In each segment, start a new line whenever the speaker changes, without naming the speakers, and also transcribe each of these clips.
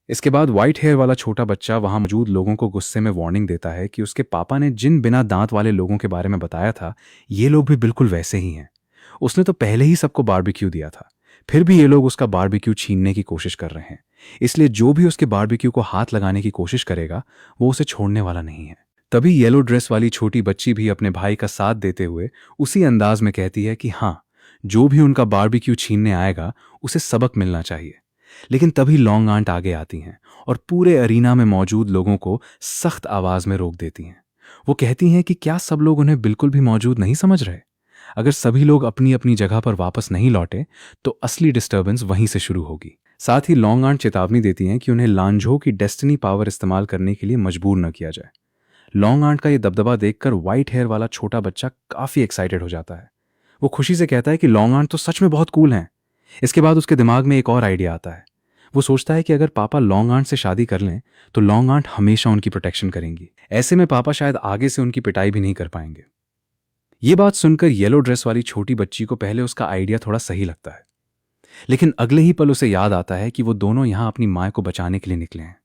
इसके बाद white hair वाला छोटा बच्चा वहां मौजूद लोगों को गुस्से में वार्निंग देता है कि उसके पापा ने जिन बिना दांत वाले लोगों के बारे में बताया था, ये लोग भी बिल्कुल वैसे ही हैं। उसने तो पहले ही सबको बारबेक्यू दिया था, फिर भी ये लोग उसका बारबेक्यू छीनने की कोशिश कर रहे हैं। इसलिए जो भी उसके बारबेक्यू को हाथ लगाने की कोशिश करेगा, वो उसे छोड़ने वाला नहीं है। तभी येलो ड्रेस वाली छोटी बच्ची भी अपने भाई का साथ देते हुए उसी अंदाज में कहती है कि हाँ, जो भी उनका बारबेक्यू छीनने आएगा उसे सबक मिलना चाहिए। लेकिन तभी लॉन्ग आंट आगे आती हैं और पूरे अरीना में मौजूद लोगों को सख्त आवाज में रोक देती हैं। वो कहती हैं कि क्या सब लोग उन्हें बिल्कुल भी मौजूद नहीं समझ रहे? अगर सभी लोग अपनी अपनी जगह पर वापस नहीं लौटे तो असली डिस्टर्बेंस वहीं से शुरू होगी। साथ ही लॉन्ग आंट चेतावनी देती हैं कि उन्हें लांझो की डेस्टिनी पावर इस्तेमाल करने के लिए मजबूर न किया जाए। लॉन्ग आंट का ये दबदबा देखकर व्हाइट हेयर वाला छोटा बच्चा काफी एक्साइटेड हो जाता है। वो खुशी से कहता है कि लॉन्ग आंट तो सच में बहुत कूल हैं। इसके बाद उसके दिमाग में एक और आइडिया आता है। वो सोचता है कि अगर पापा लॉन्ग आंट से शादी कर लें तो लॉन्ग आंट हमेशा उनकी प्रोटेक्शन करेंगी। ऐसे में पापा शायद आगे से उनकी पिटाई भी नहीं कर पाएंगे। ये बात सुनकर येलो ड्रेस वाली छोटी बच्ची को पहले उसका आइडिया थोड़ा सही लगता है, लेकिन अगले ही पल उसे याद आता है कि वो दोनों यहां अपनी माँ को बचाने के लिए निकले हैं।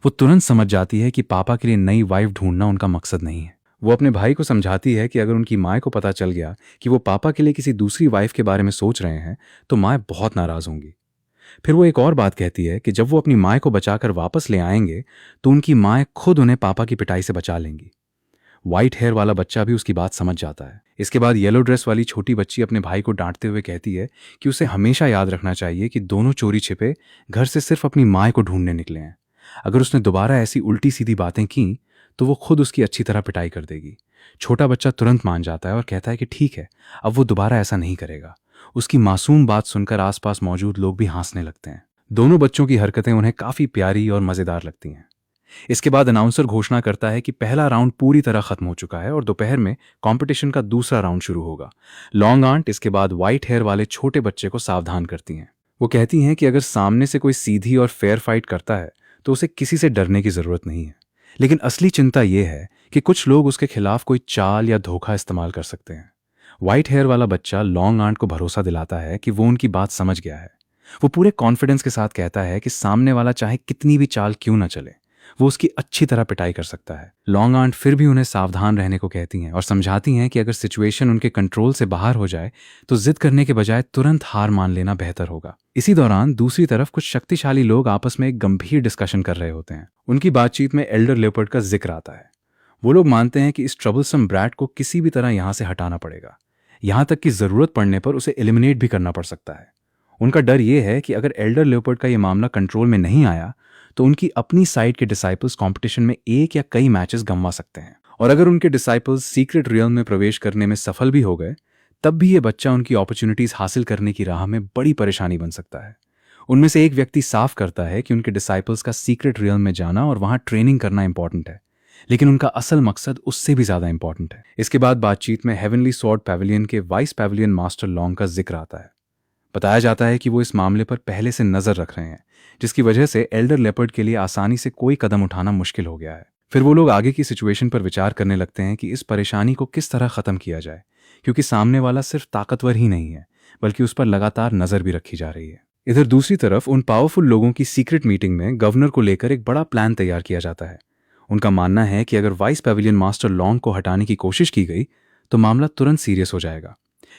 वो तुरंत समझ जाती है कि पापा के लिए नई वाइफ ढूंढना उनका मकसद नहीं है। वो अपने भाई को समझाती है कि अगर उनकी माँ को पता चल गया कि वो पापा के लिए किसी दूसरी वाइफ के बारे में सोच रहे हैं तो माँ बहुत नाराज होंगी। फिर वो एक और बात कहती है कि जब वो अपनी माँ को बचाकर वापस ले आएंगे तो उनकी माँ खुद उन्हें पापा की पिटाई से बचा लेंगी। व्हाइट हेयर वाला बच्चा भी उसकी बात समझ जाता है। इसके बाद येलो ड्रेस वाली छोटी बच्ची अपने भाई को डांटते हुए कहती है कि उसे हमेशा याद रखना चाहिए कि दोनों चोरी छिपे घर से सिर्फ अपनी माँ को ढूंढने निकले हैं। अगर उसने दोबारा ऐसी उल्टी सीधी बातें की तो वो खुद उसकी अच्छी तरह पिटाई कर देगी। छोटा बच्चा तुरंत मान जाता है और कहता है कि ठीक है, अब वो दोबारा ऐसा नहीं करेगा। उसकी मासूम बात सुनकर आसपास मौजूद लोग भी हंसने लगते हैं। दोनों बच्चों की हरकतें उन्हें काफी प्यारी और मजेदार लगती हैं। इसके बाद अनाउंसर घोषणा करता है कि पहला राउंड पूरी तरह खत्म हो चुका है और दोपहर में कंपटीशन का दूसरा राउंड शुरू होगा। लॉन्ग आंट इसके बाद व्हाइट हेयर वाले छोटे बच्चे को सावधान करती हैं। वो कहती हैं कि अगर सामने से कोई सीधी और फेयर फाइट करता है तो उसे किसी से डरने की जरूरत नहीं है, लेकिन असली चिंता यह है कि कुछ लोग उसके खिलाफ कोई चाल या धोखा इस्तेमाल कर सकते हैं। व्हाइट हेयर वाला बच्चा लॉन्ग आंट को भरोसा दिलाता है कि वो उनकी बात समझ गया है। वो पूरे कॉन्फिडेंस के साथ कहता है कि सामने वाला चाहे कितनी भी चाल क्यों न चले, वो उसकी अच्छी तरह पिटाई कर सकता है। लॉन्ग आंट फिर भी उन्हें सावधान रहने को कहती हैं और समझाती हैं कि अगर सिचुएशन उनके कंट्रोल से बाहर हो जाए तो जिद करने के बजाय तुरंत हार मान लेना बेहतर होगा। इसी दौरान दूसरी तरफ कुछ शक्तिशाली लोग आपस में एक गंभीर डिस्कशन कर रहे होते हैं। उनकी बातचीत में एल्डर लेपर्ड का जिक्र आता है। वो लोग मानते हैं कि इस ट्रबलसम ब्रैट को किसी भी तरह यहां से हटाना पड़ेगा, यहां तक कि जरूरत पड़ने पर उसे एलिमिनेट भी करना पड़ सकता है। उनका डर यह है कि अगर एल्डर लेपर्ड का यह मामला कंट्रोल में नहीं आया तो उनकी अपनी साइड के डिसाइपल्स कंपटीशन में एक या कई मैचेस गंवा सकते हैं, और अगर उनके डिसाइपल्स सीक्रेट रियल्म में प्रवेश करने में सफल भी हो गए तब भी ये बच्चा उनकी अपॉर्चुनिटीज हासिल करने की राह में बड़ी परेशानी बन सकता है। उनमें से एक व्यक्ति साफ करता है कि उनके डिसाइपल्स का सीक्रेट रियल्म में जाना और वहां ट्रेनिंग करना इंपॉर्टेंट है, लेकिन उनका असल मकसद उससे भी ज्यादा इंपॉर्टेंट है। इसके बाद बातचीत में हेवनली स्वॉर्ड पैविलियन के वाइस पैविलियन मास्टर लॉन्ग का जिक्र आता है। बताया जाता है कि वो इस मामले पर पहले से नजर रख रहे हैं, जिसकी वजह से एल्डर लेपर्ड के लिए आसानी से कोई कदम उठाना मुश्किल हो गया है। फिर वो लोग आगे की सिचुएशन पर विचार करने लगते हैं कि इस परेशानी को किस तरह खत्म किया जाए, क्योंकि सामने वाला सिर्फ ताकतवर ही नहीं है बल्कि उस पर लगातार नजर भी रखी जा रही है। इधर दूसरी तरफ उन पावरफुल लोगों की सीक्रेट मीटिंग में गवर्नर को लेकर एक बड़ा प्लान तैयार किया जाता है। उनका मानना है कि अगर वाइस पैविलियन मास्टर लॉन्ग को हटाने की कोशिश की गई तो मामला तुरंत सीरियस हो जाएगा,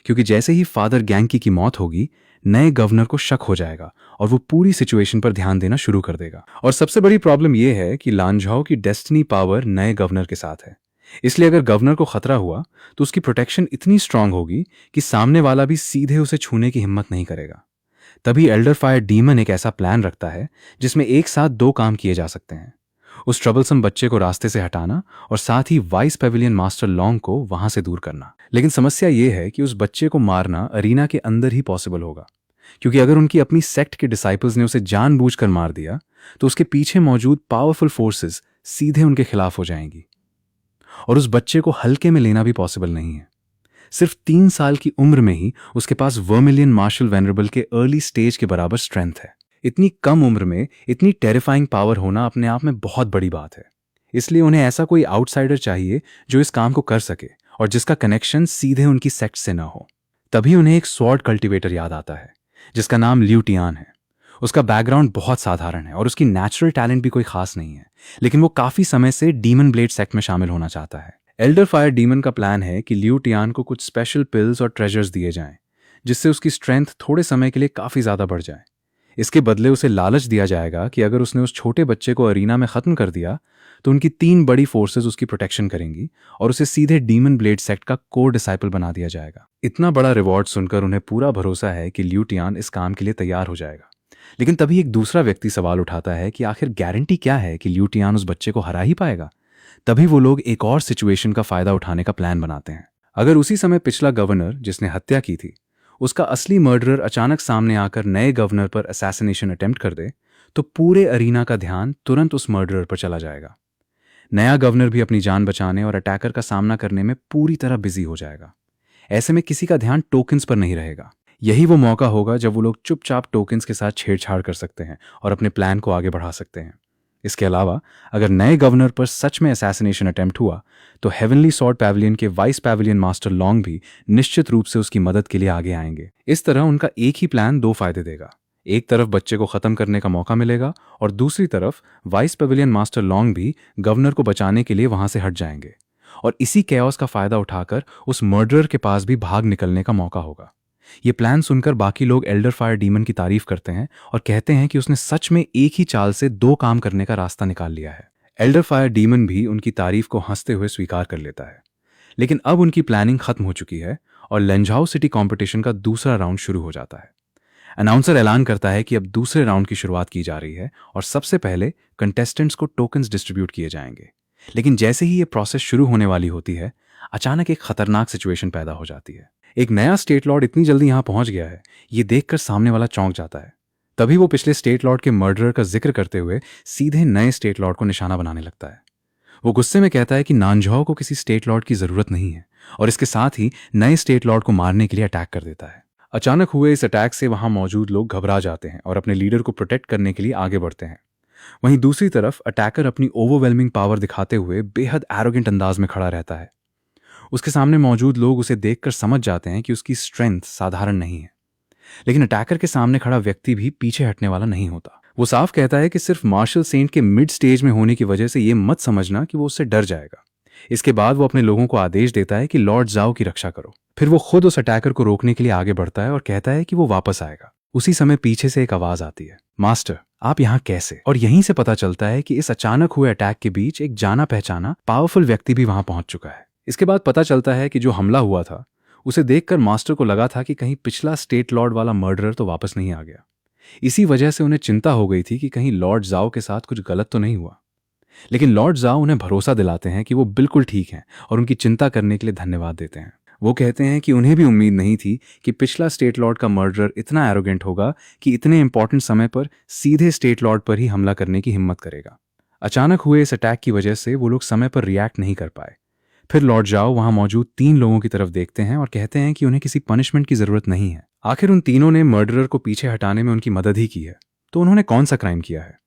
क्योंकि जैसे ही फादर गैंकी की मौत होगी नए गवर्नर को शक हो जाएगा और वो पूरी सिचुएशन पर ध्यान देना शुरू कर देगा। और सबसे बड़ी प्रॉब्लम यह है कि लांझाओ की डेस्टिनी पावर नए गवर्नर के साथ है, इसलिए अगर गवर्नर को खतरा हुआ तो उसकी प्रोटेक्शन इतनी स्ट्रांग होगी कि सामने वाला भी सीधे उसे छूने की हिम्मत नहीं करेगा। तभी एल्डर फायर डीमन एक ऐसा प्लान रखता है जिसमें एक साथ दो काम किए जा सकते हैं, उस ट्रबलसम बच्चे को रास्ते से हटाना और साथ ही वाइस पैविलियन मास्टर लॉन्ग को वहां से दूर करना। लेकिन समस्या यह है कि उस बच्चे को मारना अरीना के अंदर ही पॉसिबल होगा, क्योंकि अगर उनकी अपनी सेक्ट के डिसाइपल्स ने उसे जानबूझकर मार दिया तो उसके पीछे मौजूद पावरफुल फोर्सेस सीधे उनके खिलाफ हो जाएंगी, और उस बच्चे को हल्के में लेना भी पॉसिबल नहीं है। सिर्फ 3 साल की उम्र में ही उसके पास वर्मिलियन मार्शल वेनरेबल के अर्ली स्टेज के बराबर स्ट्रेंथ है। इतनी कम उम्र में इतनी टेरिफाइंग पावर होना अपने आप में बहुत बड़ी बात है। इसलिए उन्हें ऐसा कोई आउटसाइडर चाहिए जो इस काम को कर सके और जिसका कनेक्शन सीधे उनकी सेक्ट से ना हो। तभी उन्हें एक स्वॉर्ड कल्टिवेटर याद आता है जिसका नाम ल्यूटियान है। उसका बैकग्राउंड बहुत साधारण है और उसकी नेचुरल टैलेंट भी कोई खास नहीं है, लेकिन वो काफी समय से डीमन ब्लेड सेक्ट में शामिल होना चाहता है। एल्डर फायर डीमन का प्लान है कि लियू टियान को कुछ स्पेशल पिल्स और ट्रेजर्स दिए जाएं, जिससे उसकी स्ट्रेंथ थोड़े समय के लिए काफी ज्यादा बढ़ जाए। इसके बदले उसे लालच दिया जाएगा कि अगर उसने उस छोटे बच्चे को अरीना में खत्म कर दिया तो उनकी 3 बड़ी फोर्सेस उसकी प्रोटेक्शन करेंगी और उसे सीधे डीमन ब्लेड सेक्ट का कोर डिसाइपल बना दिया जाएगा। इतना बड़ा रिवॉर्ड सुनकर उन्हें पूरा भरोसा है कि लियू टियान इस काम के लिए तैयार हो जाएगा। लेकिन तभी एक दूसरा व्यक्ति सवाल उठाता है कि आखिर गारंटी क्या है कि लियू टियान उस बच्चे को हरा ही पाएगा। तभी वो लोग एक और सिचुएशन का फायदा उठाने का प्लान बनाते हैं। अगर उसी समय पिछला गवर्नर जिसने हत्या की थी, उसका असली मर्डरर अचानक सामने आकर नए गवर्नर पर असैसिनेशन अटेम्प्ट कर दे, तो पूरे अरीना का ध्यान तुरंत उस मर्डरर पर चला जाएगा। नया गवर्नर भी अपनी जान बचाने और अटैकर का सामना करने में पूरी तरह बिजी हो जाएगा। ऐसे में किसी का ध्यान टोकन्स पर नहीं रहेगा। यही वो मौका होगा जब वो लोग चुपचाप टोकन्स के साथ छेड़छाड़ कर सकते हैं और अपने प्लान को आगे बढ़ा सकते हैं। इसके अलावा अगर नए गवर्नर पर सच में असैसिनेशन अटेम्प्ट हुआ तो हेवनली सॉर्ड पैविलियन के वाइस पैविलियन मास्टर लॉन्ग भी निश्चित रूप से उसकी मदद के लिए आगे आएंगे। इस तरह उनका एक ही प्लान 2 फायदे देगा। एक तरफ बच्चे को खत्म करने का मौका मिलेगा और दूसरी तरफ वाइस पैविलियन मास्टर लॉन्ग भी गवर्नर को बचाने के लिए वहां से हट जाएंगे और इसी कैओस का फायदा उठाकर उस मर्डरर के पास भी भाग निकलने का मौका होगा। ये प्लान सुनकर बाकी लोग एल्डर फायर डीमन की तारीफ करते हैं और कहते हैं कि उसने सच में एक ही चाल से 2 काम करने का रास्ता निकाल लिया है। एल्डर फायर डीमन भी उनकी तारीफ को हंसते हुए स्वीकार कर लेता है। लेकिन अब उनकी प्लानिंग खत्म हो चुकी है और लेंझाओ सिटी कंपटीशन का दूसरा राउंड शुरू हो जाता है। अनाउंसर ऐलान करता है कि अब दूसरे राउंड की शुरुआत की जा रही है और सबसे पहले कंटेस्टेंट्स को टोकन्स डिस्ट्रीब्यूट किए जाएंगे। लेकिन जैसे ही ये प्रोसेस शुरू होने वाली होती है, अचानक एक खतरनाक सिचुएशन पैदा हो जाती है। एक नया स्टेट लॉर्ड इतनी जल्दी यहां पहुंच गया है, ये देखकर सामने वाला चौंक जाता है। तभी वो पिछले स्टेट लॉर्ड के मर्डरर का जिक्र करते हुए सीधे नए स्टेट लॉर्ड को निशाना बनाने लगता है। वो गुस्से में कहता है कि नानझाओ को किसी स्टेट लॉर्ड की जरूरत नहीं है और इसके साथ ही नए स्टेट लॉर्ड को मारने के लिए अटैक कर देता है। अचानक हुए इस अटैक से वहां मौजूद लोग घबरा जाते हैं और अपने लीडर को प्रोटेक्ट करने के लिए आगे बढ़ते हैं। वहीं दूसरी तरफ अटैकर अपनी ओवरवेलमिंग पावर दिखाते हुए बेहद एरोगेंट अंदाज में खड़ा रहता है। उसके सामने मौजूद लोग उसे देखकर समझ जाते हैं कि उसकी स्ट्रेंथ साधारण नहीं है। लेकिन अटैकर के सामने खड़ा व्यक्ति भी पीछे हटने वाला नहीं होता। वो साफ कहता है कि सिर्फ मार्शल सेंट के मिड स्टेज में होने की वजह से ये मत समझना कि वो उससे डर जाएगा। इसके बाद वो अपने लोगों को आदेश देता है कि लॉर्ड जाओ की रक्षा करो। फिर वो खुद उस अटैकर को रोकने के लिए आगे बढ़ता है और कहता है कि वो वापस आएगा। उसी समय पीछे से एक आवाज आती है, मास्टर आप यहाँ कैसे? और यहीं से पता चलता है कि इस अचानक हुए अटैक के बीच एक जाना पहचाना पावरफुल व्यक्ति भी वहां पहुंच चुका है। इसके बाद पता चलता है कि जो हमला हुआ था उसे देखकर मास्टर को लगा था कि कहीं पिछला स्टेट लॉर्ड वाला मर्डरर तो वापस नहीं आ गया। इसी वजह से उन्हें चिंता हो गई थी कि कहीं लॉर्ड जाओ के साथ कुछ गलत तो नहीं हुआ। लेकिन लॉर्ड जाओ उन्हें भरोसा दिलाते हैं कि वो बिल्कुल ठीक हैं और उनकी चिंता करने के लिए धन्यवाद देते हैं। वो कहते हैं कि उन्हें भी उम्मीद नहीं थी कि पिछला स्टेट लॉर्ड का मर्डरर इतना एरोगेंट होगा कि इतने इंपॉर्टेंट समय पर सीधे स्टेट लॉर्ड पर ही हमला करने की हिम्मत करेगा। अचानक हुए इस अटैक की वजह से वो लोग समय पर रिएक्ट नहीं कर पाए। फिर लॉर्ड जाओ वहां मौजूद 3 लोगों की तरफ देखते हैं और कहते हैं कि उन्हें किसी पनिशमेंट की जरूरत नहीं है। आखिर उन तीनों ने मर्डरर को पीछे हटाने में उनकी मदद ही की है, तो उन्होंने कौन सा क्राइम किया है?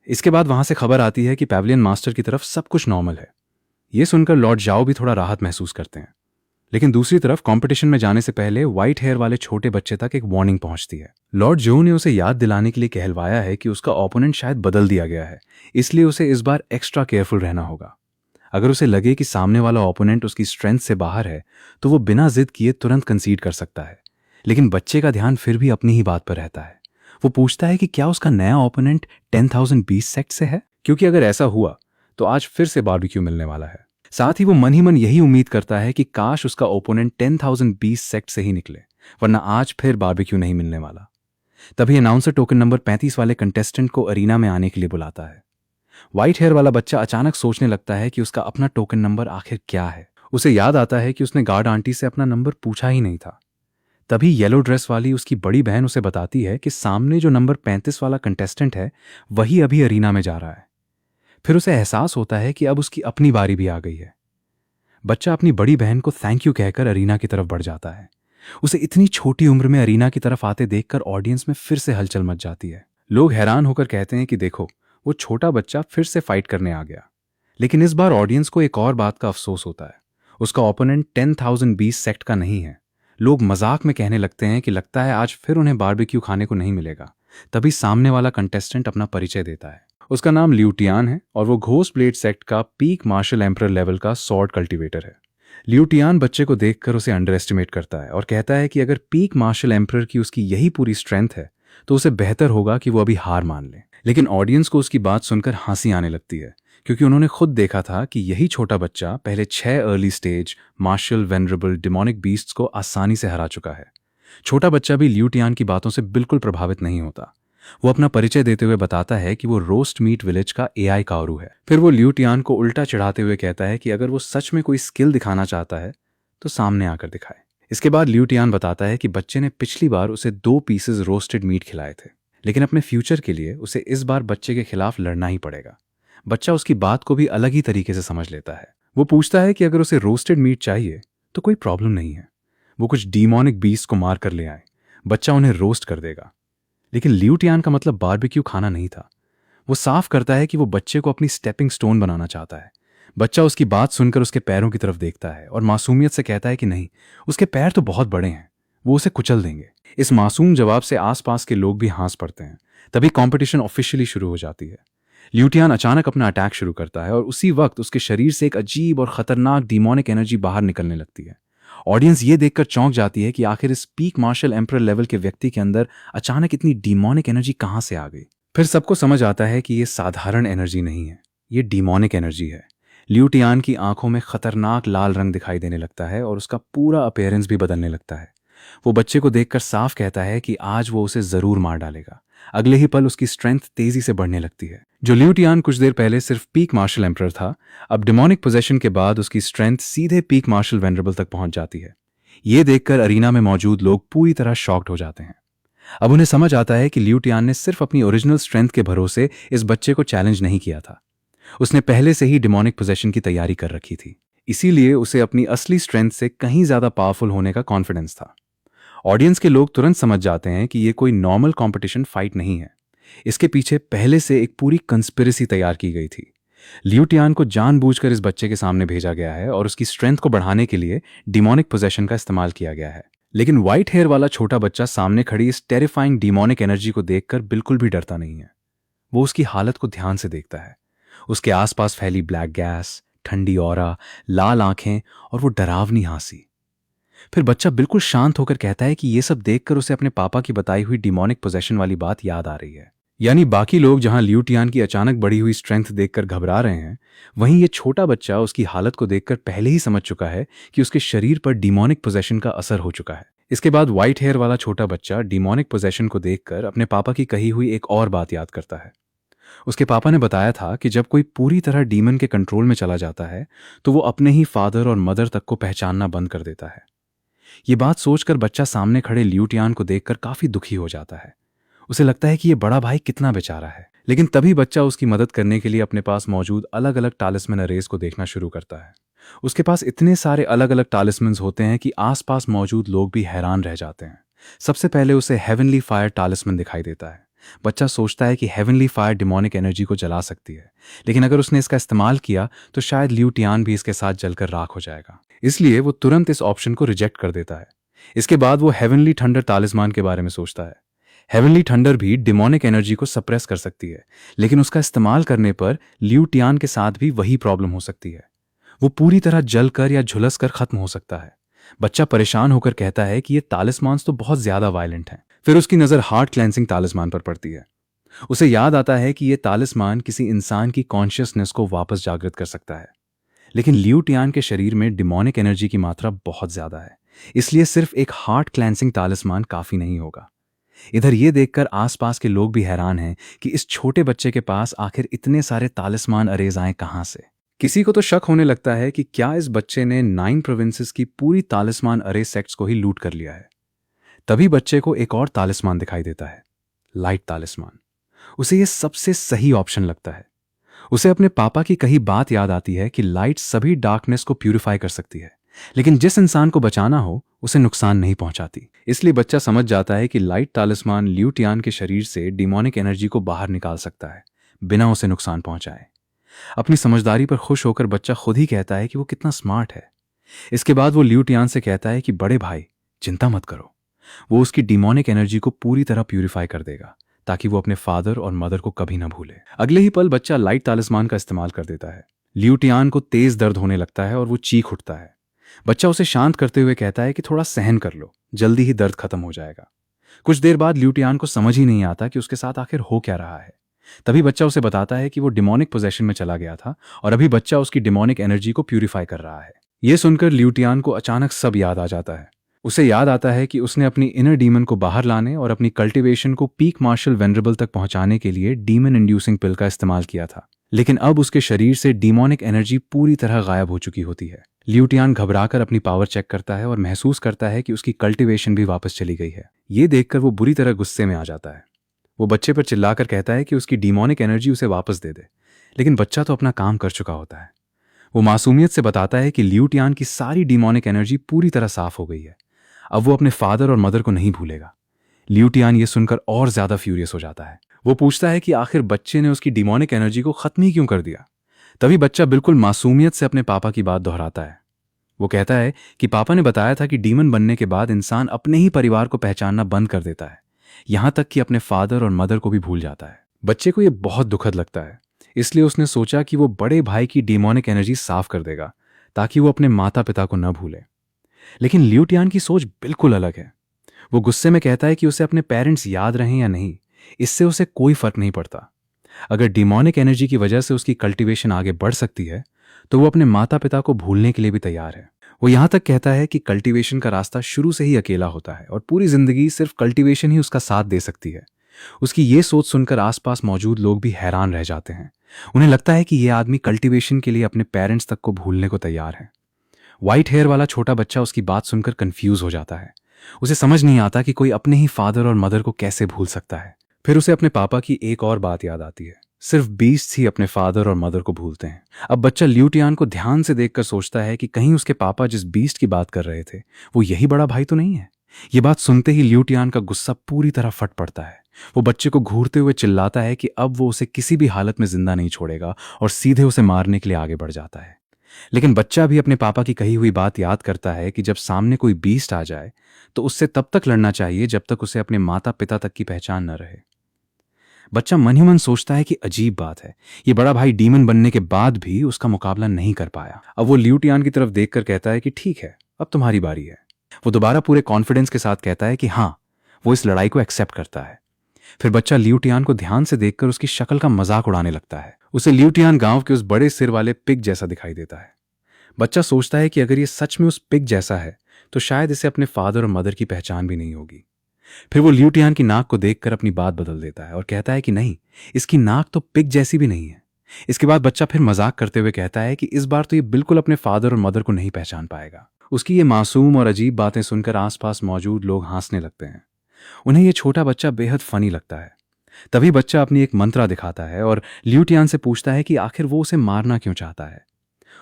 इसके बाद वहां से खबर आती है कि पैविलियन मास्टर की तरफ सब कुछ नॉर्मल है। ये सुनकर लॉर्ड जाओ भी थोड़ा राहत महसूस करते हैं। लेकिन दूसरी तरफ कंपटीशन में जाने से पहले व्हाइट हेयर वाले छोटे बच्चे तक एक वार्निंग पहुंचती है। लॉर्ड जो ने उसे याद दिलाने के लिए कहलवाया है कि उसका ओपोनेंट शायद बदल दिया गया है, इसलिए उसे इस बार एक्स्ट्रा केयरफुल रहना होगा। अगर उसे लगे कि सामने वाला ओपोनेंट उसकी स्ट्रेंथ से बाहर है तो वो बिना जिद किए तुरंत कंसीड कर सकता है। लेकिन बच्चे का ध्यान फिर भी अपनी ही बात पर रहता है। वो पूछता है कि क्या उसका नया ओपोनेंट 10,000 बीस्ट सेक्ट से है, क्योंकि अगर ऐसा हुआ तो आज फिर से बारबेक्यू मिलने वाला है। साथ ही वो मन ही मन यही उम्मीद करता है कि काश उसका ओपोनेंट 10,000 बीस्ट सेक्ट से ही निकले, वरना आज फिर बारबेक्यू नहीं मिलने वाला। तभी अनाउंसर टोकन नंबर 35 वाले कंटेस्टेंट को अरीना में आने के लिए बुलाता है। व्हाइट हेयर वाला बच्चा अचानक सोचने लगता है कि उसका अपना टोकन नंबर आखिर क्या है। उसे याद आता है कि उसने गार्ड आंटी से अपना नंबर पूछा ही नहीं था। तभी येलो ड्रेस वाली उसकी बड़ी बहन उसे बताती है कि सामने जो नंबर 35 वाला कंटेस्टेंट है वही अभी अरीना में जा रहा है। फिर उसे एहसास होता है कि अब उसकी अपनी बारी भी आ गई है। बच्चा अपनी बड़ी बहन को थैंक यू कहकर अरीना की तरफ बढ़ जाता है। उसे इतनी छोटी उम्र में अरीना की तरफ आते देखकर ऑडियंस में फिर से हलचल मच जाती है। लोग हैरान होकर कहते हैं कि देखो, वो छोटा बच्चा फिर से फाइट करने आ गया। लेकिन इस बार ऑडियंस को एक और बात का अफसोस होता है, उसका ओपोनेंट 10,000 बीस्ट सेक्ट का नहीं है। लोग मजाक में कहने लगते हैं कि लगता है आज फिर उन्हें बारबेक्यू खाने को नहीं मिलेगा, तभी सामने वाला कंटेस्टेंट अपना परिचय देता है। उसका नाम ल्यूटियान है और वो घोस्ट ब्लेड सेक्ट का पीक मार्शल एम्परर लेवल का सॉर्ड कल्टीवेटर है। ल्यूटियान बच्चे को देखकर उसे अंडर एस्टिमेट करता है और कहता है कि अगर पीक मार्शल एम्परर की उसकी यही पूरी स्ट्रेंथ है तो उसे बेहतर होगा कि वो अभी हार मान ले। लेकिन ऑडियंस को उसकी बात सुनकर हंसी आने लगती है, क्योंकि उन्होंने खुद देखा था कि यही छोटा बच्चा पहले 6 early stage martial venerable demonic beasts को आसानी से हरा चुका है। छोटा बच्चा भी ल्यूटियान की बातों से बिल्कुल प्रभावित नहीं होता। वो अपना परिचय देते हुए बताता है कि वो रोस्ट मीट विलेज का एआई कारू है। फिर वो ल्यूटियान को उल्टा चढ़ाते हुए कहता है कि अगर वो सच में कोई स्किल दिखाना चाहता है तो सामने आकर दिखाए। इसके बाद ल्यूटियान बताता है कि बच्चे ने पिछली बार उसे 2 पीसेस रोस्टेड मीट खिलाए थे, लेकिन अपने फ्यूचर के लिए उसे इस बार बच्चे के खिलाफ लड़ना ही पड़ेगा। बच्चा उसकी बात को भी अलग ही तरीके से समझ लेता है। वो पूछता है कि अगर उसे रोस्टेड मीट चाहिए तो कोई प्रॉब्लम नहीं है, वो कुछ डीमोनिक बीस्ट को मार कर ले आए, बच्चा उन्हें रोस्ट कर देगा। लेकिन ल्यूटियान का मतलब बारबेक्यू खाना नहीं था। वो साफ करता है कि वो बच्चे को अपनी स्टेपिंग स्टोन बनाना चाहता है। बच्चा उसकी बात सुनकर उसके पैरों की तरफ देखता है और मासूमियत से कहता है कि नहीं, उसके पैर तो बहुत बड़े हैं, वो उसे कुचल देंगे। इस मासूम जवाब से आसपास के लोग भी हंस पड़ते हैं। तभी कंपटीशन ऑफिशियली शुरू हो जाती है। ल्यूटियान अचानक अपना अटैक शुरू करता है और उसी वक्त उसके शरीर से एक अजीब और खतरनाक डीमोनिक एनर्जी बाहर निकलने लगती है। ऑडियंस ये देखकर चौंक जाती है कि आखिर इस पीक मार्शल एम्परर लेवल के व्यक्ति के अंदर अचानक इतनी डीमोनिक एनर्जी कहां से आ गई। फिर सबको समझ आता है कि ये साधारण एनर्जी नहीं है, ये डीमोनिक एनर्जी है। ल्यूटियान की आंखों में खतरनाक लाल रंग दिखाई देने लगता है और उसका पूरा अपीयरेंस भी बदलने लगता है। वो बच्चे को देखकर साफ कहता है कि आज वो उसे जरूर मार डालेगा। अगले ही पल उसकी स्ट्रेंथ तेजी से बढ़ने लगती है। जो ल्यूटियान कुछ देर पहले सिर्फ पीक मार्शल एम्परर था, अब डिमोनिक पोजेशन के बाद उसकी स्ट्रेंथ सीधे पीक मार्शल वेनरेबल तक पहुंच जाती है। ये देखकर अरीना में मौजूद लोग पूरी तरह शॉक्ड हो जाते हैं। अब उन्हें समझ आता है कि ल्यूटियान ने सिर्फ अपनी ओरिजिनल स्ट्रेंथ के भरोसे इस बच्चे को चैलेंज नहीं किया था। उसने पहले से ही डिमोनिक पोजेशन की तैयारी कर रखी थी, इसीलिए उसे अपनी असली स्ट्रेंथ से कहीं ज्यादा पावरफुल होने का कॉन्फिडेंस था। ऑडियंस के लोग तुरंत समझ जाते हैं कि ये कोई नॉर्मल कंपटीशन फाइट नहीं है, इसके पीछे पहले से एक पूरी कंस्पिरेसी तैयार की गई थी। ल्यूटियान को जानबूझकर इस बच्चे के सामने भेजा गया है और उसकी स्ट्रेंथ को बढ़ाने के लिए डिमोनिक पोजेशन का इस्तेमाल किया गया है। लेकिन व्हाइट हेयर वाला छोटा बच्चा सामने खड़ी इस टेरिफाइंग डिमोनिक एनर्जी को देखकर बिल्कुल भी डरता नहीं है। वो उसकी हालत को ध्यान से देखता है। उसके आसपास फैली ब्लैक गैस, ठंडी ऑरा, लाल आंखें और वो डरावनी हंसी। फिर बच्चा बिल्कुल शांत होकर कहता है कि ये सब देखकर उसे अपने पापा की बताई हुई डिमोनिक पोजेशन वाली बात याद आ रही है। यानी बाकी लोग जहां ल्यूटियान की अचानक बढ़ी हुई स्ट्रेंथ देखकर घबरा रहे हैं, वहीं ये छोटा बच्चा उसकी हालत को देखकर पहले ही समझ चुका है कि उसके शरीर पर डिमोनिक पोजेशन का असर हो चुका है। इसके बाद व्हाइट हेयर वाला छोटा बच्चा डिमोनिक पोजेशन को देखकर अपने पापा की कही हुई एक और बात याद करता है। उसके पापा ने बताया था कि जब कोई पूरी तरह डीमन के कंट्रोल में चला जाता है तो वो अपने ही फादर और मदर तक को पहचानना बंद कर देता है। ये बात सोचकर बच्चा सामने खड़े ल्यूटियान को देखकर काफी दुखी हो जाता है। उसे लगता है कि ये बड़ा भाई कितना बेचारा है। लेकिन तभी बच्चा उसकी मदद करने के लिए अपने पास मौजूद अलग अलग टालिस्मन अरेज को देखना शुरू करता है। उसके पास इतने सारे अलग अलग टालिस्मन्स होते हैं कि आसपास मौजूद लोग भी हैरान रह जाते हैं। सबसे पहले उसे हेवनली फायर टालिस्मन दिखाई देता है। बच्चा सोचता है कि हेवनली फायर डिमोनिक एनर्जी को जला सकती है, लेकिन अगर उसने इसका इस्तेमाल किया तो शायद ल्यूटियान भी इसके साथ जलकर राख हो जाएगा। इसलिए वो तुरंत इस ऑप्शन को रिजेक्ट कर देता है। इसके बाद वो हेवनली थंडर तालिस्मान के बारे में सोचता है। हेवनली थंडर भी डिमोनिक एनर्जी को सप्रेस कर सकती है, लेकिन उसका इस्तेमाल करने पर ल्यूटियान के साथ भी वही प्रॉब्लम हो सकती है। वो पूरी तरह जलकर या झुलस कर खत्म हो सकता है। बच्चा परेशान होकर कहता है कि ये तालिस्मान्स तो बहुत ज्यादा वायलेंट हैं। फिर उसकी नजर हार्ट क्लेंसिंग तालिस्मान पर पड़ती है। उसे याद आता है कि ये तालिस्मान किसी इंसान की कॉन्शियसनेस को वापस जागृत कर सकता है, लेकिन ल्यूटियान के शरीर में डिमोनिक एनर्जी की मात्रा बहुत ज्यादा है, इसलिए सिर्फ एक हार्ट क्लेंसिंग तालिस्मान काफी नहीं होगा। इधर ये देखकर आसपास के लोग भी हैरान हैं कि इस छोटे बच्चे के पास आखिर इतने सारे तालिस्मान अरेज आए कहां से। किसी को तो शक होने लगता है कि क्या इस बच्चे ने 9 प्रोविंसेस की पूरी तालिस्मान अरे सेक्ट्स को ही लूट कर लिया है। तभी बच्चे को एक और तालिस्मान दिखाई देता है, लाइट तालिस्मान। उसे यह सबसे सही ऑप्शन लगता है। उसे अपने पापा की कही बात याद आती है कि लाइट सभी डार्कनेस को प्यूरिफाई कर सकती है, लेकिन जिस इंसान को बचाना हो उसे नुकसान नहीं पहुंचाती। इसलिए बच्चा समझ जाता है कि लाइट तालिस्मान ल्यूटियान के शरीर से डिमोनिक एनर्जी को बाहर निकाल सकता है बिना उसे नुकसान पहुंचाए। अपनी समझदारी पर खुश होकर बच्चा खुद ही कहता है कि वो कितना स्मार्ट है। इसके बाद वो ल्यूटियान से कहता है कि बड़े भाई चिंता मत करो, वो उसकी डिमोनिक एनर्जी को पूरी तरह प्यूरिफाई कर देगा ताकि वो अपने फादर और मदर को कभी ना भूले। अगले ही पल बच्चा लाइट तालिस्मान का इस्तेमाल कर देता है। लियू टियान को तेज दर्द होने लगता है और वो चीख उठता है। बच्चा उसे शांत करते हुए कहता है कि थोड़ा सहन कर लो, जल्दी ही दर्द खत्म हो जाएगा। कुछ देर बाद लियू टियान को समझ ही नहीं आता कि उसके साथ आखिर हो क्या रहा है। तभी बच्चा उसे बताता है कि वो डिमोनिक पोजेशन में चला गया था और अभी बच्चा उसकी डिमोनिक एनर्जी को प्यूरिफाई कर रहा है। ये सुनकर लियू टियान को अचानक सब याद आ जाता है। उसे याद आता है कि उसने अपनी इनर डीमन को बाहर लाने और अपनी कल्टीवेशन को पीक मार्शल वेनरेबल तक पहुंचाने के लिए डीमन इंड्यूसिंग पिल का इस्तेमाल किया था, लेकिन अब उसके शरीर से डीमोनिक एनर्जी पूरी तरह गायब हो चुकी होती है। लियू टियान घबराकर अपनी पावर चेक करता है और महसूस करता है कि उसकी कल्टीवेशन भी वापस चली गई है। ये देखकर वो बुरी तरह गुस्से में आ जाता है। वो बच्चे पर चिल्लाकर कहता है कि उसकी डीमोनिक एनर्जी उसे वापस दे दे, लेकिन बच्चा तो अपना काम कर चुका होता है। वो मासूमियत से बताता है कि लियू टियान की सारी डीमोनिक एनर्जी पूरी तरह साफ हो गई है। अब वो अपने फादर और मदर को नहीं भूलेगा। लियू टियान ये सुनकर और ज्यादा फ्यूरियस हो जाता है। वो पूछता है कि आखिर बच्चे ने उसकी डीमोनिक एनर्जी को खत्म ही क्यों कर दिया। तभी बच्चा बिल्कुल मासूमियत से अपने पापा की बात दोहराता है। वो कहता है कि पापा ने बताया था कि डीमन बनने के बाद इंसान अपने ही परिवार को पहचानना बंद कर देता है, यहां तक कि अपने फादर और मदर को भी भूल जाता है। बच्चे को यह बहुत दुखद लगता है, इसलिए उसने सोचा कि वो बड़े भाई की डीमोनिक एनर्जी साफ कर देगा ताकि वो अपने माता पिता को न भूले। लेकिन लियू टियान की सोच बिल्कुल अलग है। वो गुस्से में कहता है कि उसे अपने पेरेंट्स याद रहें या नहीं, इससे उसे कोई फर्क नहीं पड़ता। अगर डीमोनिक एनर्जी की वजह से उसकी कल्टीवेशन आगे बढ़ सकती है तो वो अपने माता पिता को भूलने के लिए भी तैयार है। वो यहां तक कहता है कि कल्टीवेशन का रास्ता शुरू से ही अकेला होता है और पूरी जिंदगी सिर्फ कल्टीवेशन ही उसका साथ दे सकती है। उसकी ये सोच सुनकर आसपास मौजूद लोग भी हैरान रह जाते हैं। उन्हें लगता है कि यह आदमी कल्टीवेशन के लिए अपने पेरेंट्स तक को भूलने को तैयार है। व्हाइट हेयर वाला छोटा बच्चा उसकी बात सुनकर कंफ्यूज हो जाता है। उसे समझ नहीं आता कि कोई अपने ही फादर और मदर को कैसे भूल सकता है। फिर उसे अपने पापा की एक और बात याद आती है। सिर्फ बीस्ट ही अपने फादर और मदर को भूलते हैं। अब बच्चा लियू टियान को ध्यान से देखकर सोचता है कि कहीं उसके पापा जिस बीस्ट की बात कर रहे थे वो यही बड़ा भाई तो नहीं है। ये बात सुनते ही लियू टियान का गुस्सा पूरी तरह फट पड़ता है। वो बच्चे को घूरते हुए चिल्लाता है कि अब वो उसे किसी भी हालत में जिंदा नहीं छोड़ेगा और सीधे उसे मारने के लिए आगे बढ़ जाता है। लेकिन बच्चा भी अपने पापा की कही हुई बात याद करता है कि जब सामने कोई बीस्ट आ जाए तो उससे तब तक लड़ना चाहिए जब तक उसे अपने माता पिता तक की पहचान न रहे। बच्चा मन ही मन सोचता है कि अजीब बात है, ये बड़ा भाई डीमन बनने के बाद भी उसका मुकाबला नहीं कर पाया। अब वो लियू टियान की तरफ देखकर कहता है कि ठीक है, अब तुम्हारी बारी है। वो दोबारा पूरे कॉन्फिडेंस के साथ कहता है कि हाँ, वो इस लड़ाई को एक्सेप्ट करता है। फिर बच्चा लियू टियान को ध्यान से देखकर उसकी शक्ल का मजाक उड़ाने लगता है। उसे लियू टियान गांव के उस बड़े सिर वाले पिग जैसा दिखाई देता है। बच्चा सोचता है कि अगर ये सच में उस पिग जैसा है तो शायद इसे अपने फादर और मदर की पहचान भी नहीं होगी। फिर वो लियू टियान की नाक को देखकर अपनी बात बदल देता है और कहता है कि नहीं, इसकी नाक तो पिग जैसी भी नहीं है। इसके बाद बच्चा फिर मजाक करते हुए कहता है कि इस बार तो ये बिल्कुल अपने फादर और मदर को नहीं पहचान पाएगा। उसकी ये मासूम और अजीब बातें सुनकर आसपास मौजूद लोग हंसने लगते हैं। उन्हें ये छोटा बच्चा बेहद फनी लगता है। तभी बच्चा अपनी एक मंत्रा दिखाता है और लियू टियान से पूछता है कि आखिर वो उसे मारना क्यों चाहता है।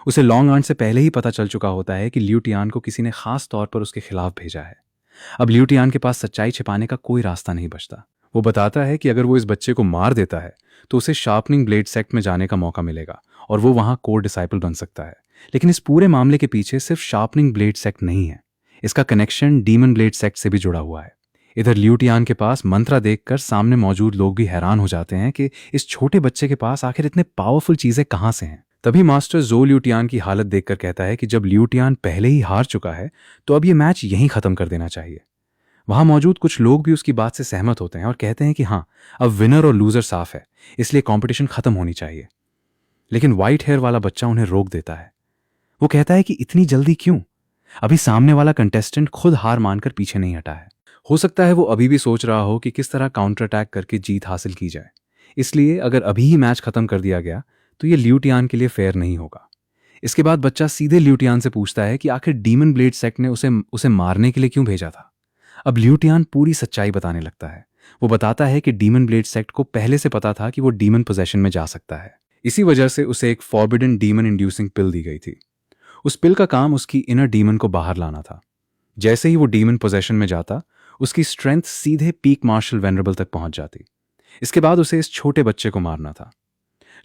उसे लॉन्ग आर्ट से पहले ही पता चल चुका होता है कि लियू टियान को किसी ने खास तौर पर उसके खिलाफ भेजा है। अब लियू टियान के पास सच्चाई छिपाने का कोई रास्ता नहीं बचता। वो बताता है कि अगर वो इस बच्चे को मार देता है तो उसे शार्पनिंग ब्लेड सेक्ट में जाने का मौका मिलेगा और वो वहां कोर डिसाइपल बन सकता है। लेकिन इस पूरे मामले के पीछे सिर्फ शार्पनिंग ब्लेड सेक्ट नहीं है, इसका कनेक्शन डीमन ब्लेड सेक्ट से भी जुड़ा हुआ है। इधर लियू टियान के पास मंत्रा देखकर सामने मौजूद लोग भी हैरान हो जाते हैं कि इस छोटे बच्चे के पास आखिर इतने पावरफुल चीजें कहां से हैं। तभी मास्टर जो लियू टियान की हालत देखकर कहता है कि जब लियू टियान पहले ही हार चुका है तो अब ये मैच यहीं खत्म कर देना चाहिए। वहां मौजूद कुछ लोग भी उसकी बात से सहमत होते हैं और कहते हैं कि हाँ, अब विनर और लूजर साफ है, इसलिए कंपटीशन खत्म होनी चाहिए। लेकिन व्हाइट हेयर वाला बच्चा उन्हें रोक देता है। वो कहता है कि इतनी जल्दी क्यों? अभी सामने वाला कंटेस्टेंट खुद हार मानकर पीछे नहीं हटा है। हो सकता है वो अभी भी सोच रहा हो कि किस तरह काउंटर अटैक करके जीत हासिल की जाए। इसलिए अगर अभी ही मैच खत्म कर दिया गया तो ये लियू टियान के लिए फेयर नहीं होगा। इसके बाद बच्चा सीधे लियू टियान से पूछता है कि आखिर डीमन ब्लेड सेक्ट ने उसे मारने के लिए क्यों भेजा था। अब लियू टियान पूरी सच्चाई बताने लगता है। वो बताता है कि डीमन ब्लेड सेक्ट को पहले से पता था कि वो डीमन पोजेशन में जा सकता है। इसी वजह से उसे एक फॉरबिडन डीमन इंड्यूसिंग पिल दी गई थी। उस पिल का काम उसकी इनर डीमन को बाहर लाना था। जैसे ही वो डीमन पोजेशन में जाता, उसकी स्ट्रेंथ सीधे पीक मार्शल वेनरेबल तक पहुंच जाती। इसके बाद उसे इस छोटे बच्चे को मारना था।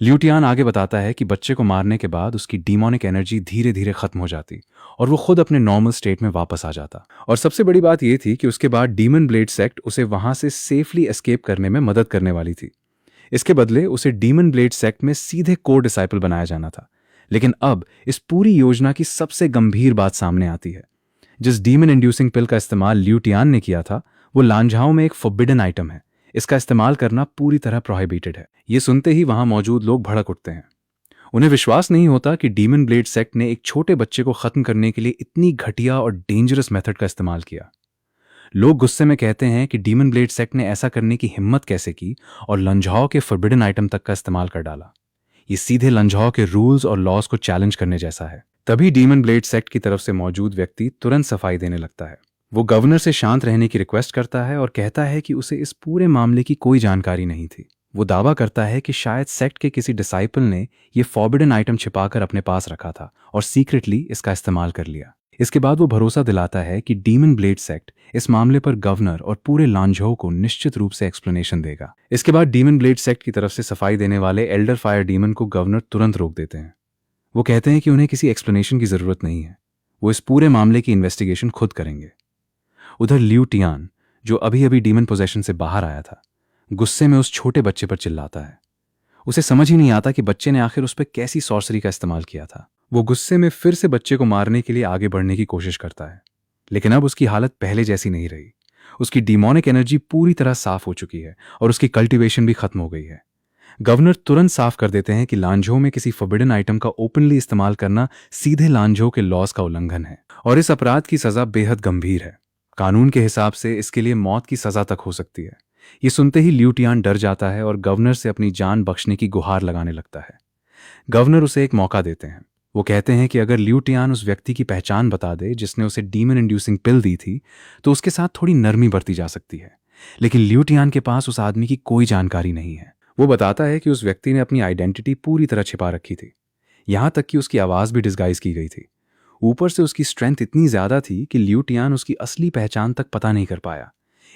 ल्यूटियान आगे बताता है कि बच्चे को मारने के बाद उसकी डीमोनिक एनर्जी धीरे धीरे खत्म हो जाती और वो खुद अपने नॉर्मल स्टेट में वापस आ जाता। और सबसे बड़ी बात यह थी कि उसके बाद डीमन ब्लेड सेक्ट उसे वहां से सेफली एस्केप करने में मदद करने वाली थी। इसके बदले उसे डीमन ब्लेड सेक्ट में सीधे कोर डिसाइपल बनाया जाना था। लेकिन अब इस पूरी योजना की सबसे गंभीर बात सामने आती है। जिस डीमन इंड्यूसिंग पिल का इस्तेमाल ल्यूटियान ने किया था वो लांझाओं में एक फॉरबिडन आइटम है। इसका इस्तेमाल करना पूरी तरह प्रोहिबिटेड है। ये सुनते ही वहां मौजूद लोग भड़क उठते हैं। उन्हें विश्वास नहीं होता कि डीमन ब्लेड सेक्ट ने एक छोटे बच्चे को खत्म करने के लिए इतनी घटिया और डेंजरस मेथड का इस्तेमाल किया। लोग गुस्से में कहते हैं कि डीमन ब्लेड सेक्ट ने ऐसा करने की हिम्मत कैसे की और लंझाओ के फॉरबिडन आइटम तक का इस्तेमाल कर डाला। ये सीधे लंझाओ के रूल्स और लॉज को चैलेंज करने जैसा है। तभी डीमन ब्लेड सेक्ट की तरफ से मौजूद व्यक्ति तुरंत सफाई देने लगता है। वो गवर्नर से शांत रहने की रिक्वेस्ट करता है और कहता है कि उसे इस पूरे मामले की कोई जानकारी नहीं थी। वो दावा करता है कि शायद सेक्ट के किसी डिसाइपल ने ये फॉरबिडन आइटम छिपाकर अपने पास रखा था और सीक्रेटली इसका इस्तेमाल कर लिया। इसके बाद वो भरोसा दिलाता है कि डीमन ब्लेड सेक्ट इस मामले पर गवर्नर और पूरे लांझो को निश्चित रूप से एक्सप्लेनेशन देगा। इसके बाद डीमन ब्लेड सेक्ट की तरफ से सफाई देने वाले एल्डर फायर डीमन को गवर्नर तुरंत रोक देते हैं। वो कहते हैं कि उन्हें किसी एक्सप्लेनेशन की जरूरत नहीं है, वो इस पूरे मामले की इन्वेस्टिगेशन खुद करेंगे। उधर ल्यूटियान, जो अभी अभी डीमन पोजेशन से बाहर आया था, गुस्से में उस छोटे बच्चे पर चिल्लाता है। उसे समझ ही नहीं आता कि बच्चे ने आखिर उस पर कैसी सॉर्सरी का इस्तेमाल किया था। वो गुस्से में फिर से बच्चे को मारने के लिए आगे बढ़ने की कोशिश करता है, लेकिन अब उसकी हालत पहले जैसी नहीं रही। उसकी डीमोनिक एनर्जी पूरी तरह साफ हो चुकी है और उसकी कल्टीवेशन भी खत्म हो गई है। गवर्नर तुरंत साफ कर देते हैं कि लांझो में किसी फॉरबिडन आइटम का ओपनली इस्तेमाल करना सीधे लांझो के लॉज का उल्लंघन है और इस अपराध की सजा बेहद गंभीर है। कानून के हिसाब से इसके लिए मौत की सजा तक हो सकती है। ये सुनते ही ल्यूटियान डर जाता है और गवर्नर से अपनी जान बख्शने की गुहार लगाने लगता है। गवर्नर उसे एक मौका देते हैं। वो कहते हैं कि अगर ल्यूटियान उस व्यक्ति की पहचान बता दे जिसने उसे डीमन इंड्यूसिंग पिल दी थी तो उसके साथ थोड़ी नरमी बरती जा सकती है। लेकिन ल्यूटियान के पास उस आदमी की कोई जानकारी नहीं है। वो बताता है कि उस व्यक्ति ने अपनी आइडेंटिटी पूरी तरह छिपा रखी थी, यहां तक कि उसकी आवाज भी डिस्गाइज की गई थी। ऊपर से उसकी स्ट्रेंथ इतनी ज्यादा थी कि ल्यूटियान उसकी असली पहचान तक पता नहीं कर पाया।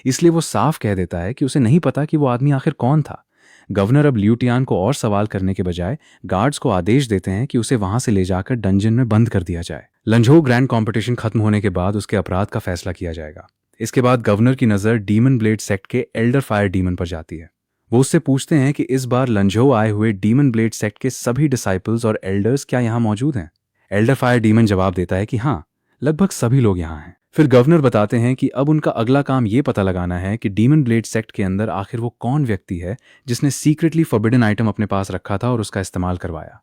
इसलिए वो साफ कह देता है कि उसे नहीं पता कि वो आदमी आखिर कौन था। गवर्नर अब ल्यूटियान को और सवाल करने के बजाय गार्ड्स को आदेश देते हैं कि उसे वहां से ले जाकर डंजन में बंद कर दिया जाए। लंझो ग्रैंड कॉम्पिटिशन खत्म होने के बाद उसके अपराध का फैसला किया जाएगा। इसके बाद गवर्नर की नजर डीमन ब्लेड सेक्ट के एल्डर फायर डीमन पर जाती है। वो उससे पूछते हैं कि इस बार लंझो आए हुए डीमन ब्लेड सेक्ट के सभी डिसाइपल्स और एल्डर्स क्या यहाँ मौजूद हैं। एल्डर फायर डीमन जवाब देता है कि हाँ, लगभग सभी लोग यहाँ हैं। फिर गवर्नर बताते हैं कि अब उनका अगला काम ये पता लगाना है कि डीमन ब्लेड सेक्ट के अंदर आखिर वो कौन व्यक्ति है जिसने सीक्रेटली फॉरबिडन आइटम अपने पास रखा था और उसका इस्तेमाल करवाया।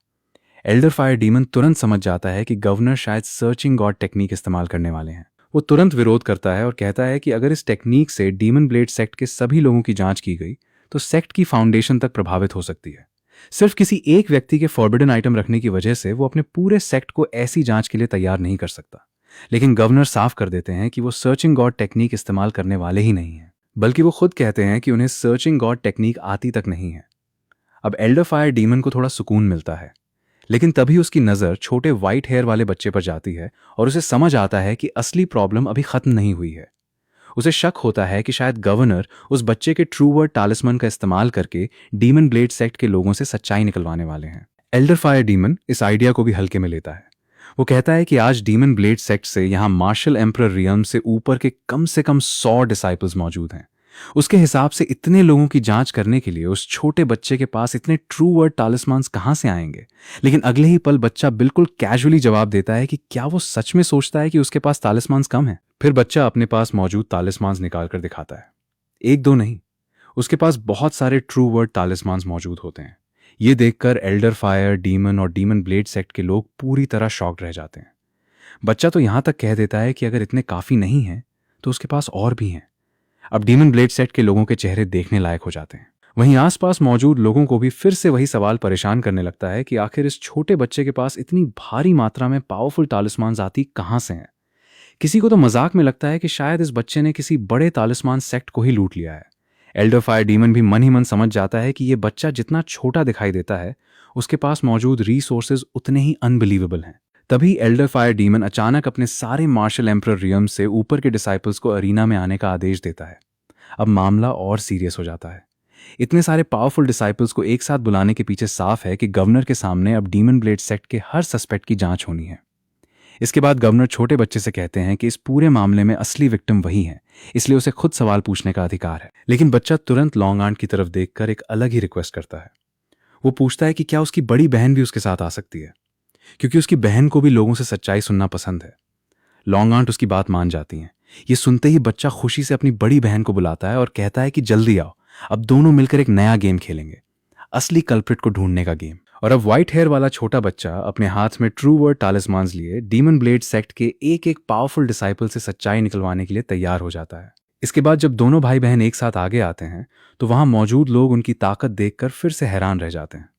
एल्डर फायर डीमन तुरंत समझ जाता है कि गवर्नर शायद सर्चिंग गॉड टेक्निक इस्तेमाल करने वाले हैं। वो तुरंत विरोध करता है और कहता है कि अगर इस टेक्निक से डीमन ब्लेड सेक्ट के सभी लोगों की जांच की गई तो सेक्ट की फाउंडेशन तक प्रभावित हो सकती है। सिर्फ किसी एक व्यक्ति के फॉरबिडन आइटम रखने की वजह से वो अपने पूरे सेक्ट को ऐसी जांच के लिए तैयार नहीं कर सकता। लेकिन गवर्नर साफ कर देते हैं कि वो सर्चिंग गॉड टेक्निक इस्तेमाल करने वाले ही नहीं हैं, बल्कि वो खुद कहते हैं कि उन्हें सर्चिंग गॉड टेक्निक आती तक नहीं है। अब एल्डर फायर डीमन को थोड़ा सुकून मिलता है, लेकिन तभी उसकी नज़र छोटे व्हाइट हेयर वाले बच्चे पर जाती है और उसे समझ आता है कि असली प्रॉब्लम अभी खत्म नहीं हुई है। उसे शक होता है कि शायद गवर्नर उस बच्चे के ट्रू वर्ड टालिस्मन का इस्तेमाल करके डीमन ब्लेड सेक्ट के लोगों से सच्चाई निकलवाने वाले हैं। एल्डर फायर डीमन इस आइडिया को भी हल्के में लेता है। वो कहता है कि आज डीमन ब्लेड सेक्ट से यहाँ मार्शल एम्परर रियम से ऊपर के कम से कम 100 डिसाइपल्स मौजूद हैं। उसके हिसाब से इतने लोगों की जांच करने के लिए उस छोटे बच्चे के पास इतने ट्रू वर्ड टालिस्मान्स कहाँ से आएंगे। लेकिन अगले ही पल बच्चा बिल्कुल कैजुअली जवाब देता है कि क्या वो सच में सोचता है कि उसके पास टालिस्मान्स कम है। फिर बच्चा अपने पास मौजूद टालिस्मान्स निकाल कर दिखाता है। एक दो नहीं, उसके पास बहुत सारे ट्रू वर्ड टालिस्मान्स मौजूद होते हैं। ये देखकर एल्डर फायर डीमन और डीमन ब्लेड सेक्ट के लोग पूरी तरह शॉक्ड रह जाते हैं। बच्चा तो यहां तक कह देता है कि अगर इतने काफी नहीं हैं तो उसके पास और भी हैं। अब डीमन ब्लेड सेक्ट के लोगों के चेहरे देखने लायक हो जाते हैं। वहीं आसपास मौजूद लोगों को भी फिर से वही सवाल परेशान करने लगता है कि आखिर इस छोटे बच्चे के पास इतनी भारी मात्रा में पावरफुल टालिस्मान्स आती कहां से हैं। किसी को तो मजाक में लगता है कि शायद इस बच्चे ने किसी बड़े टालिस्मान सेक्ट को ही लूट लिया है। एल्डर फायर डीमन भी मन ही मन समझ जाता है कि यह बच्चा जितना छोटा दिखाई देता है उसके पास मौजूद रिसोर्सेज उतने ही अनबिलीवेबल हैं। तभी एल्डर फायर डीमन अचानक अपने सारे मार्शल एम्परर रियम से ऊपर के डिसाइपल्स को अरीना में आने का आदेश देता है। अब मामला और सीरियस हो जाता है। इतने सारे पावरफुल डिसाइपल्स को एक साथ बुलाने के पीछे साफ है कि गवर्नर के सामने अब डीमन ब्लेड सेक्ट के हर सस्पेक्ट की जांच होनी है। इसके बाद गवर्नर छोटे बच्चे से कहते हैं कि इस पूरे मामले में असली विक्टिम वही है, इसलिए उसे खुद सवाल पूछने का अधिकार है। लेकिन बच्चा तुरंत लॉन्ग आंट की तरफ देखकर एक अलग ही रिक्वेस्ट करता है। वो पूछता है कि क्या उसकी बड़ी बहन भी उसके साथ आ सकती है, क्योंकि उसकी बहन को भी लोगों से सच्चाई सुनना पसंद है। लॉन्ग आंट उसकी बात मान जाती हैं। ये सुनते ही बच्चा खुशी से अपनी बड़ी बहन को बुलाता है और कहता है कि जल्दी आओ, अब दोनों मिलकर एक नया गेम खेलेंगे, असली कल्प्रिट को ढूंढने का गेम। और अब व्हाइट हेयर वाला छोटा बच्चा अपने हाथ में ट्रू वर्ड टालिस्मान्स लिए डीमन ब्लेड सेक्ट के एक एक पावरफुल डिसाइपल से सच्चाई निकलवाने के लिए तैयार हो जाता है। इसके बाद जब दोनों भाई बहन एक साथ आगे आते हैं तो वहां मौजूद लोग उनकी ताकत देखकर फिर से हैरान रह जाते हैं।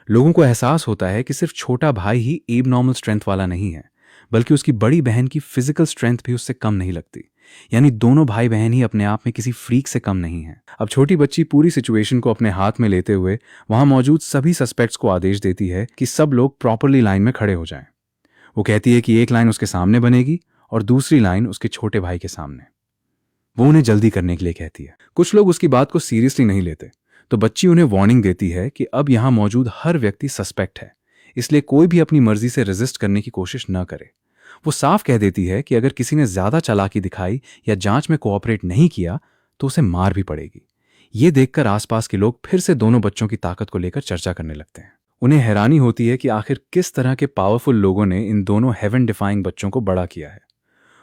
लोगों को एहसास होता है कि सिर्फ छोटा भाई ही एब नॉर्मल स्ट्रेंथ वाला नहीं है, बल्कि उसकी बड़ी बहन की फिजिकल स्ट्रेंथ भी उससे कम नहीं लगती। यानी दोनों भाई बहन ही अपने आप में किसी फ्रीक से कम नहीं है। अब छोटी बच्ची पूरी सिचुएशन को अपने हाथ में लेते हुए वहां मौजूद सभी सस्पेक्ट्स को आदेश देती है कि सब लोग प्रॉपरली लाइन में खड़े हो जाएं। वो कहती है कि एक लाइन उसके सामने बनेगी और दूसरी लाइन उसके छोटे भाई के सामने। वो उन्हें जल्दी करने के लिए कहती है। कुछ लोग उसकी बात को सीरियसली नहीं लेते, तो बच्ची उन्हें वार्निंग देती है कि अब यहां मौजूद हर व्यक्ति सस्पेक्ट है, इसलिए कोई भी अपनी मर्जी से रेजिस्ट करने की कोशिश न करे। वो साफ कह देती है कि अगर किसी ने ज्यादा चालाकी दिखाई या जांच में कोऑपरेट नहीं किया तो उसे मार भी पड़ेगी। ये देखकर आसपास के लोग फिर से दोनों बच्चों की ताकत को लेकर चर्चा करने लगते हैं। उन्हें हैरानी होती है कि आखिर किस तरह के पावरफुल लोगों ने इन दोनों हेवन डिफाइंग बच्चों को बड़ा किया है।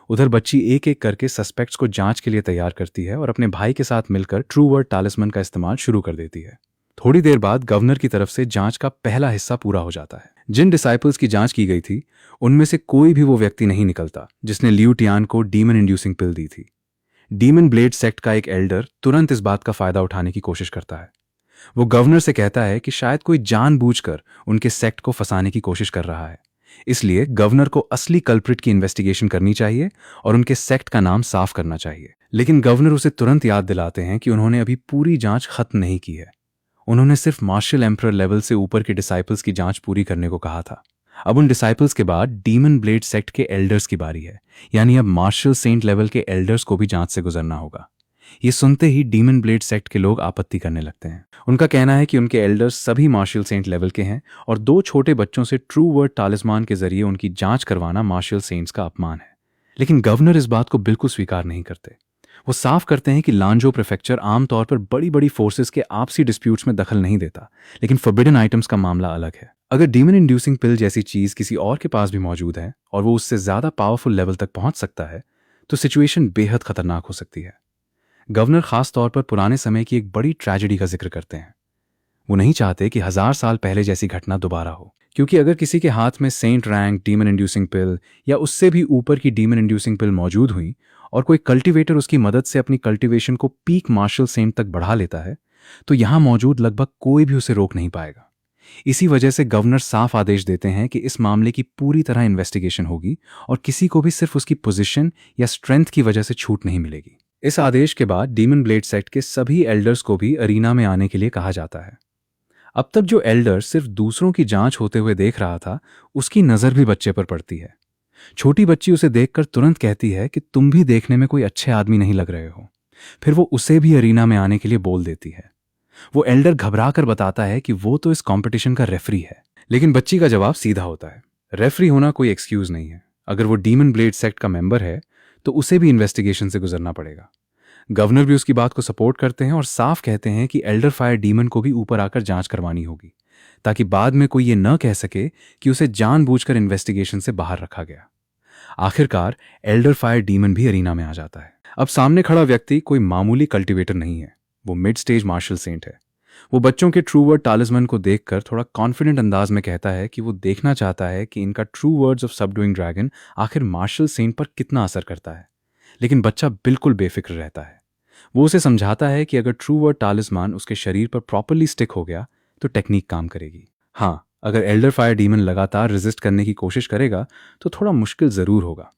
उधर बच्ची एक एक करके सस्पेक्ट्स को जांच के लिए तैयार करती है और अपने भाई के साथ मिलकर ट्रू वर्ड टालिस्मन का इस्तेमाल शुरू कर देती है। थोड़ी देर बाद गवर्नर की तरफ से जांच का पहला हिस्सा पूरा हो जाता है। जिन डिसाइपल्स की जांच की गई थी उनमें से कोई भी वो व्यक्ति नहीं निकलता जिसने लियू टियान को डीमन इंड्यूसिंग पिल दी थी। डीमन ब्लेड सेक्ट का एक एल्डर तुरंत इस बात का फायदा उठाने की कोशिश करता है। वो गवर्नर से कहता है कि शायद कोई जानबूझकर उनके सेक्ट को फंसाने की कोशिश कर रहा है, इसलिए गवर्नर को असली कल्प्रिट की इन्वेस्टिगेशन करनी चाहिए और उनके सेक्ट का नाम साफ करना चाहिए। लेकिन गवर्नर उसे तुरंत याद दिलाते हैं कि उन्होंने अभी पूरी जांच खत्म नहीं की है। उन्होंने सिर्फ मार्शल एम्परर लेवल से ऊपर के डिसाइपल्स की जांच पूरी करने को कहा था। अब उन डिसाइपल्स के बाद डीमन ब्लेड सेक्ट के एल्डर्स की बारी है, यानी अब मार्शल सेंट लेवल के एल्डर्स को भी जांच से गुजरना होगा। ये सुनते ही डीमन ब्लेड सेक्ट के लोग आपत्ति करने लगते हैं। उनका कहना है कि उनके एल्डर्स सभी मार्शल सेंट लेवल के हैं और दो छोटे बच्चों से ट्रू वर्ड टालिस्मान के जरिए उनकी जांच करवाना मार्शल सेंट्स का अपमान है। लेकिन गवर्नर इस बात को बिल्कुल स्वीकार नहीं करते। वो साफ करते हैं कि लांजो प्रीफेक्चर आमतौर पर बड़ी बड़ी फोर्सेस के आपसी डिस्प्यूट्स में दखल नहीं देता, लेकिन फॉरबिडन आइटम्स का मामला अलग है। अगर डीमन इंड्यूसिंग पिल जैसी चीज किसी और के पास भी मौजूद है और वो उससे ज्यादा पावरफुल लेवल तक पहुंच सकता है तो सिचुएशन बेहद खतरनाक हो सकती है। गवर्नर खास तौर पर पुराने समय की एक बड़ी ट्रेजेडी का जिक्र करते हैं। वो नहीं चाहते कि 1000 साल पहले जैसी घटना दोबारा हो, क्योंकि अगर किसी के हाथ में सेंट रैंक डीमन इंड्यूसिंग पिल या उससे भी ऊपर की डीमन इंड्यूसिंग पिल मौजूद हुई और कोई कल्टीवेटर उसकी मदद से अपनी कल्टीवेशन को पीक मार्शल सेंट तक बढ़ा लेता है तो यहां मौजूद लगभग कोई भी उसे रोक नहीं पाएगा। इसी वजह से गवर्नर साफ आदेश देते हैं कि इस मामले की पूरी तरह इन्वेस्टिगेशन होगी और किसी को भी सिर्फ उसकी पोजीशन या स्ट्रेंथ की वजह से छूट नहीं मिलेगी। इस आदेश के बाद डीमन ब्लेड सेक्ट के सभी एल्डर्स को भी अरीना में आने के लिए कहा जाता है। अब तक जो एल्डर सिर्फ दूसरों की जांच होते हुए देख रहा था उसकी नजर भी बच्चे पर पड़ती है। छोटी बच्ची उसे देखकर तुरंत कहती है कि तुम भी देखने में कोई अच्छे आदमी नहीं लग रहे हो। फिर वो उसे भी अरीना में आने के लिए बोल देती है। वो एल्डर घबरा कर बताता है कि वो तो इस कंपटीशन का रेफरी है, लेकिन बच्ची का जवाब सीधा होता है, रेफरी होना कोई एक्सक्यूज नहीं है। अगर वो डीमन ब्लेड सेक्ट का मेंबर है तो उसे भी इन्वेस्टिगेशन से गुजरना पड़ेगा। गवर्नर भी उसकी बात को सपोर्ट करते हैं और साफ कहते हैं कि एल्डर फायर डीमन को भी ऊपर आकर जांच करवानी होगी, ताकि बाद में कोई ये न कह सके कि उसे जानबूझकर इन्वेस्टिगेशन से बाहर रखा गया। आखिरकार एल्डर फायर डीमन भी अरीना में आ जाता है। अब सामने खड़ा व्यक्ति कोई मामूली कल्टीवेटर नहीं है, वो मिड स्टेज मार्शल सेंट है। वो बच्चों के ट्रू वर्ड टालिस्मन को देखकर थोड़ा कॉन्फिडेंट अंदाज में कहता है कि वो देखना चाहता है कि इनका ट्रू वर्ड्स ऑफ सबडूइंग ड्रैगन आखिर मार्शल सेंट पर कितना असर करता है। लेकिन बच्चा बिल्कुल बेफिक्र रहता है। वो उसे समझाता है कि अगर ट्रू वर्ड टालिस्मान उसके शरीर पर प्रॉपरली स्टिक हो गया तो टेक्निक काम करेगी। हाँ, अगर एल्डर फायर डीमन लगातार रेजिस्ट करने की कोशिश करेगा तो थोड़ा मुश्किल जरूर होगा,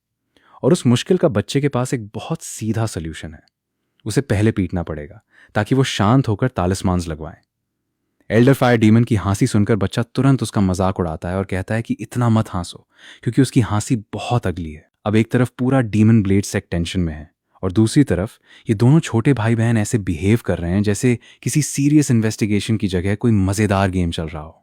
और उस मुश्किल का बच्चे के पास एक बहुत सीधा सोल्यूशन है। उसे पहले पीटना पड़ेगा ताकि वो शांत होकर तालिस्मान्स लगवाएं। एल्डर फायर डीमन की हंसी सुनकर बच्चा तुरंत उसका मजाक उड़ाता है और कहता है कि इतना मत हंसो, क्योंकि उसकी हंसी बहुत अगली है। अब एक तरफ पूरा डीमन ब्लेड सेक्ट टेंशन में है और दूसरी तरफ ये दोनों छोटे भाई बहन ऐसे बिहेव कर रहे हैं जैसे किसी सीरियस इन्वेस्टिगेशन की जगह कोई मज़ेदार गेम चल रहा हो।